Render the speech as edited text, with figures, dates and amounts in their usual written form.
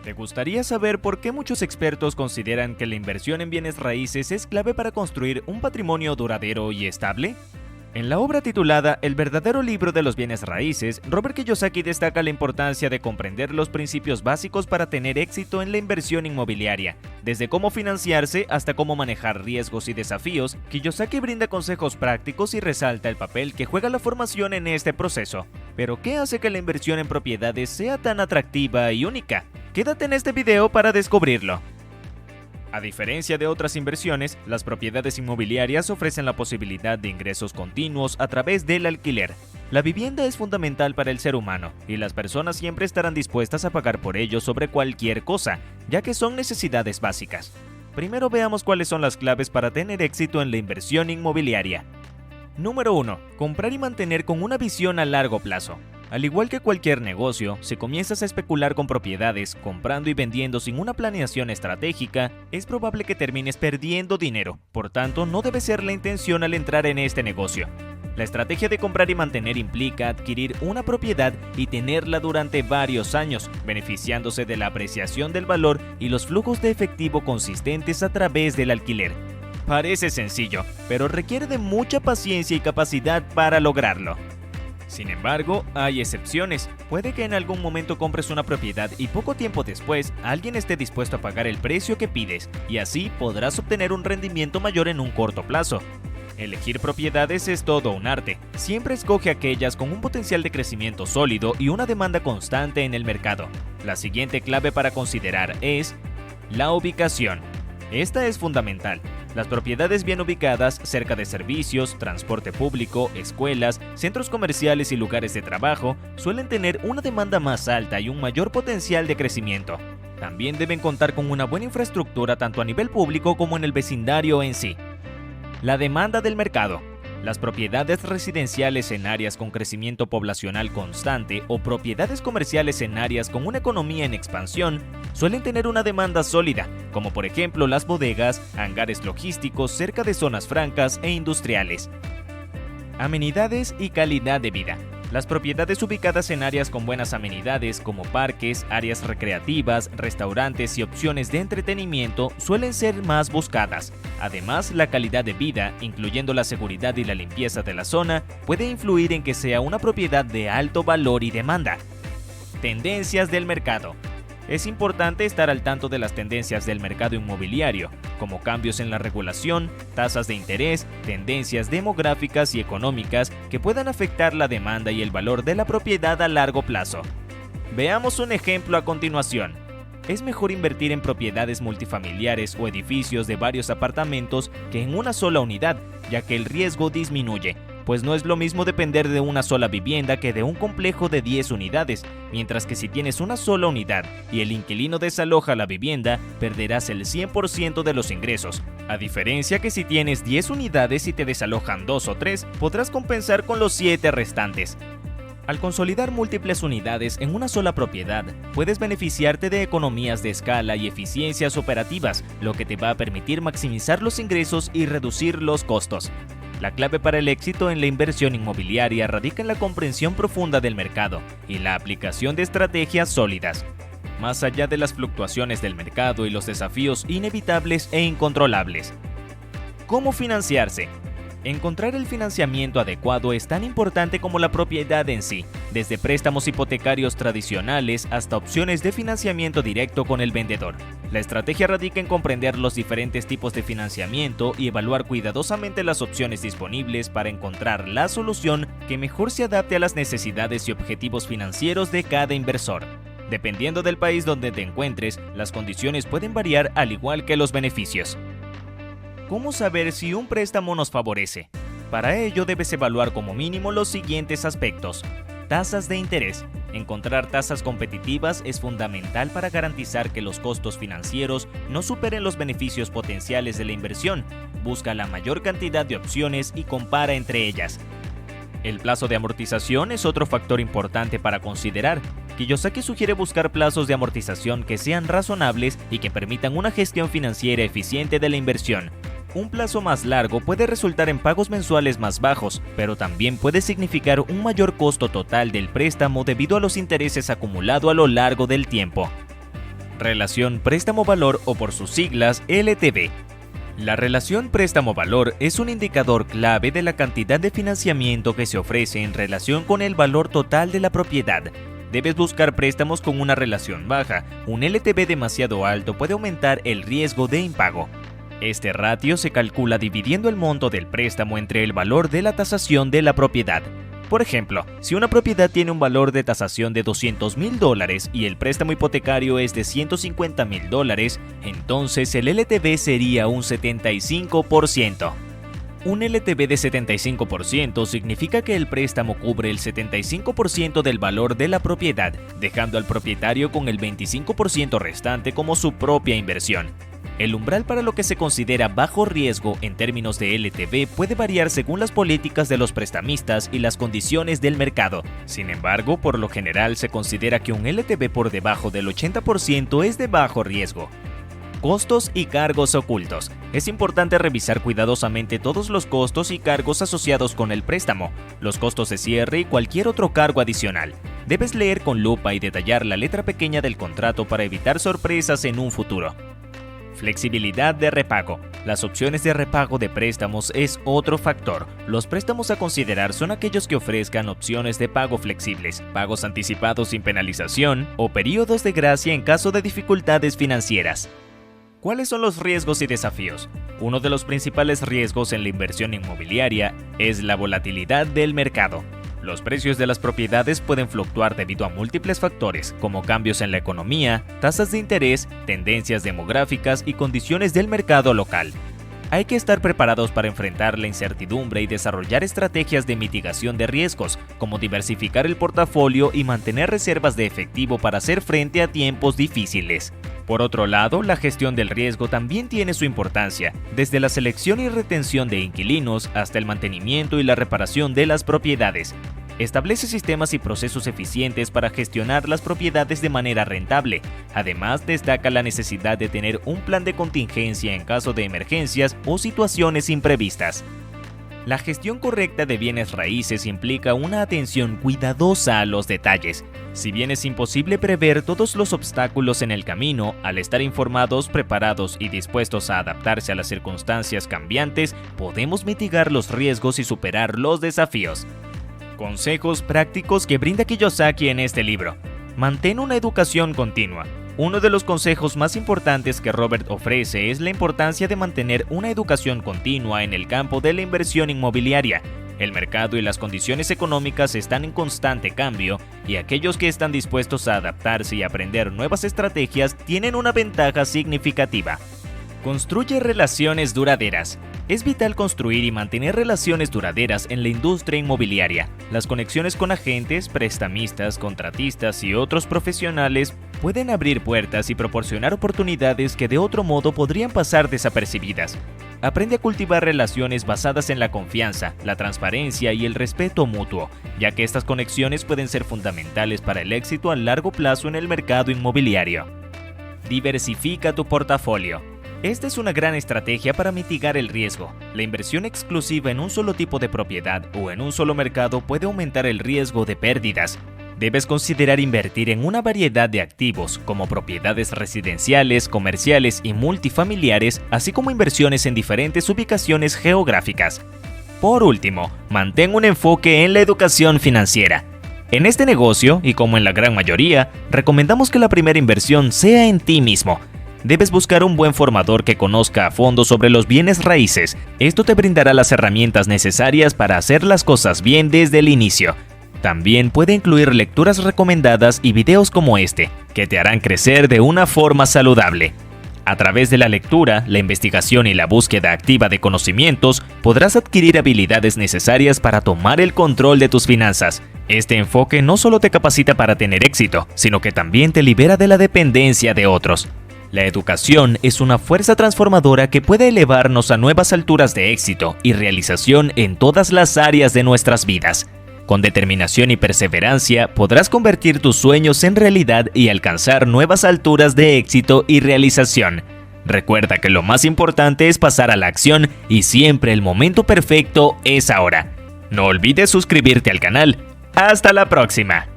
¿Te gustaría saber por qué muchos expertos consideran que la inversión en bienes raíces es clave para construir un patrimonio duradero y estable? En la obra titulada El verdadero libro de los bienes raíces, Robert Kiyosaki destaca la importancia de comprender los principios básicos para tener éxito en la inversión inmobiliaria. Desde cómo financiarse hasta cómo manejar riesgos y desafíos, Kiyosaki brinda consejos prácticos y resalta el papel que juega la formación en este proceso. Pero, ¿qué hace que la inversión en propiedades sea tan atractiva y única? Quédate en este video para descubrirlo. A diferencia de otras inversiones, las propiedades inmobiliarias ofrecen la posibilidad de ingresos continuos a través del alquiler. La vivienda es fundamental para el ser humano, y las personas siempre estarán dispuestas a pagar por ello sobre cualquier cosa, ya que son necesidades básicas. Primero veamos cuáles son las claves para tener éxito en la inversión inmobiliaria. Número 1. Comprar y mantener con una visión a largo plazo. Al igual que cualquier negocio, si comienzas a especular con propiedades, comprando y vendiendo sin una planeación estratégica, es probable que termines perdiendo dinero. Por tanto, no debe ser la intención al entrar en este negocio. La estrategia de comprar y mantener implica adquirir una propiedad y tenerla durante varios años, beneficiándose de la apreciación del valor y los flujos de efectivo consistentes a través del alquiler. Parece sencillo, pero requiere de mucha paciencia y capacidad para lograrlo. Sin embargo, hay excepciones. Puede que en algún momento compres una propiedad y poco tiempo después alguien esté dispuesto a pagar el precio que pides, y así podrás obtener un rendimiento mayor en un corto plazo. Elegir propiedades es todo un arte. Siempre escoge aquellas con un potencial de crecimiento sólido y una demanda constante en el mercado. La siguiente clave para considerar es la ubicación. Esta es fundamental. Las propiedades bien ubicadas cerca de servicios, transporte público, escuelas, centros comerciales y lugares de trabajo suelen tener una demanda más alta y un mayor potencial de crecimiento. También deben contar con una buena infraestructura tanto a nivel público como en el vecindario en sí. La demanda del mercado. Las propiedades residenciales en áreas con crecimiento poblacional constante o propiedades comerciales en áreas con una economía en expansión suelen tener una demanda sólida, como por ejemplo las bodegas, hangares logísticos cerca de zonas francas e industriales. Amenidades y calidad de vida. Las propiedades ubicadas en áreas con buenas amenidades como parques, áreas recreativas, restaurantes y opciones de entretenimiento suelen ser más buscadas. Además, la calidad de vida, incluyendo la seguridad y la limpieza de la zona, puede influir en que sea una propiedad de alto valor y demanda. Tendencias del mercado. Es importante estar al tanto de las tendencias del mercado inmobiliario, como cambios en la regulación, tasas de interés, tendencias demográficas y económicas que puedan afectar la demanda y el valor de la propiedad a largo plazo. Veamos un ejemplo a continuación. Es mejor invertir en propiedades multifamiliares o edificios de varios apartamentos que en una sola unidad, ya que el riesgo disminuye, pues no es lo mismo depender de una sola vivienda que de un complejo de 10 unidades, mientras que si tienes una sola unidad y el inquilino desaloja la vivienda, perderás el 100% de los ingresos. A diferencia que si tienes 10 unidades y te desalojan 2 o 3, podrás compensar con los 7 restantes. Al consolidar múltiples unidades en una sola propiedad, puedes beneficiarte de economías de escala y eficiencias operativas, lo que te va a permitir maximizar los ingresos y reducir los costos. La clave para el éxito en la inversión inmobiliaria radica en la comprensión profunda del mercado y la aplicación de estrategias sólidas. Más allá de las fluctuaciones del mercado y los desafíos inevitables e incontrolables. ¿Cómo financiarse? Encontrar el financiamiento adecuado es tan importante como la propiedad en sí, desde préstamos hipotecarios tradicionales hasta opciones de financiamiento directo con el vendedor. La estrategia radica en comprender los diferentes tipos de financiamiento y evaluar cuidadosamente las opciones disponibles para encontrar la solución que mejor se adapte a las necesidades y objetivos financieros de cada inversor. Dependiendo del país donde te encuentres, las condiciones pueden variar al igual que los beneficios. ¿Cómo saber si un préstamo nos favorece? Para ello debes evaluar como mínimo los siguientes aspectos. Tasas de interés. Encontrar tasas competitivas es fundamental para garantizar que los costos financieros no superen los beneficios potenciales de la inversión. Busca la mayor cantidad de opciones y compara entre ellas. El plazo de amortización es otro factor importante para considerar. Kiyosaki sugiere buscar plazos de amortización que sean razonables y que permitan una gestión financiera eficiente de la inversión. Un plazo más largo puede resultar en pagos mensuales más bajos, pero también puede significar un mayor costo total del préstamo debido a los intereses acumulados a lo largo del tiempo. Relación préstamo-valor o por sus siglas LTV. La relación préstamo-valor es un indicador clave de la cantidad de financiamiento que se ofrece en relación con el valor total de la propiedad. Debes buscar préstamos con una relación baja. Un LTV demasiado alto puede aumentar el riesgo de impago. Este ratio se calcula dividiendo el monto del préstamo entre el valor de la tasación de la propiedad. Por ejemplo, si una propiedad tiene un valor de tasación de $200,000 y el préstamo hipotecario es de $150,000, entonces el LTV sería un 75%. Un LTV de 75% significa que el préstamo cubre el 75% del valor de la propiedad, dejando al propietario con el 25% restante como su propia inversión. El umbral para lo que se considera bajo riesgo en términos de LTV puede variar según las políticas de los prestamistas y las condiciones del mercado. Sin embargo, por lo general se considera que un LTV por debajo del 80% es de bajo riesgo. Costos y cargos ocultos. Es importante revisar cuidadosamente todos los costos y cargos asociados con el préstamo, los costos de cierre y cualquier otro cargo adicional. Debes leer con lupa y detallar la letra pequeña del contrato para evitar sorpresas en un futuro. Flexibilidad de repago. Las opciones de repago de préstamos es otro factor. Los préstamos a considerar son aquellos que ofrezcan opciones de pago flexibles, pagos anticipados sin penalización o periodos de gracia en caso de dificultades financieras. ¿Cuáles son los riesgos y desafíos? Uno de los principales riesgos en la inversión inmobiliaria es la volatilidad del mercado. Los precios de las propiedades pueden fluctuar debido a múltiples factores, como cambios en la economía, tasas de interés, tendencias demográficas y condiciones del mercado local. Hay que estar preparados para enfrentar la incertidumbre y desarrollar estrategias de mitigación de riesgos, como diversificar el portafolio y mantener reservas de efectivo para hacer frente a tiempos difíciles. Por otro lado, la gestión del riesgo también tiene su importancia, desde la selección y retención de inquilinos hasta el mantenimiento y la reparación de las propiedades. Establece sistemas y procesos eficientes para gestionar las propiedades de manera rentable. Además, destaca la necesidad de tener un plan de contingencia en caso de emergencias o situaciones imprevistas. La gestión correcta de bienes raíces implica una atención cuidadosa a los detalles. Si bien es imposible prever todos los obstáculos en el camino, al estar informados, preparados y dispuestos a adaptarse a las circunstancias cambiantes, podemos mitigar los riesgos y superar los desafíos. Consejos prácticos que brinda Kiyosaki en este libro. Mantén una educación continua. Uno de los consejos más importantes que Robert ofrece es la importancia de mantener una educación continua en el campo de la inversión inmobiliaria. El mercado y las condiciones económicas están en constante cambio y aquellos que están dispuestos a adaptarse y aprender nuevas estrategias tienen una ventaja significativa. Construye relaciones duraderas. Es vital construir y mantener relaciones duraderas en la industria inmobiliaria. Las conexiones con agentes, prestamistas, contratistas y otros profesionales pueden abrir puertas y proporcionar oportunidades que de otro modo podrían pasar desapercibidas. Aprende a cultivar relaciones basadas en la confianza, la transparencia y el respeto mutuo, ya que estas conexiones pueden ser fundamentales para el éxito a largo plazo en el mercado inmobiliario. Diversifica tu portafolio. Esta es una gran estrategia para mitigar el riesgo. La inversión exclusiva en un solo tipo de propiedad o en un solo mercado puede aumentar el riesgo de pérdidas. Debes considerar invertir en una variedad de activos, como propiedades residenciales, comerciales y multifamiliares, así como inversiones en diferentes ubicaciones geográficas. Por último, mantén un enfoque en la educación financiera. En este negocio, y como en la gran mayoría, recomendamos que la primera inversión sea en ti mismo. Debes buscar un buen formador que conozca a fondo sobre los bienes raíces. Esto te brindará las herramientas necesarias para hacer las cosas bien desde el inicio. También puede incluir lecturas recomendadas y videos como este, que te harán crecer de una forma saludable. A través de la lectura, la investigación y la búsqueda activa de conocimientos, podrás adquirir habilidades necesarias para tomar el control de tus finanzas. Este enfoque no solo te capacita para tener éxito, sino que también te libera de la dependencia de otros. La educación es una fuerza transformadora que puede elevarnos a nuevas alturas de éxito y realización en todas las áreas de nuestras vidas. Con determinación y perseverancia podrás convertir tus sueños en realidad y alcanzar nuevas alturas de éxito y realización. Recuerda que lo más importante es pasar a la acción y siempre el momento perfecto es ahora. No olvides suscribirte al canal. ¡Hasta la próxima!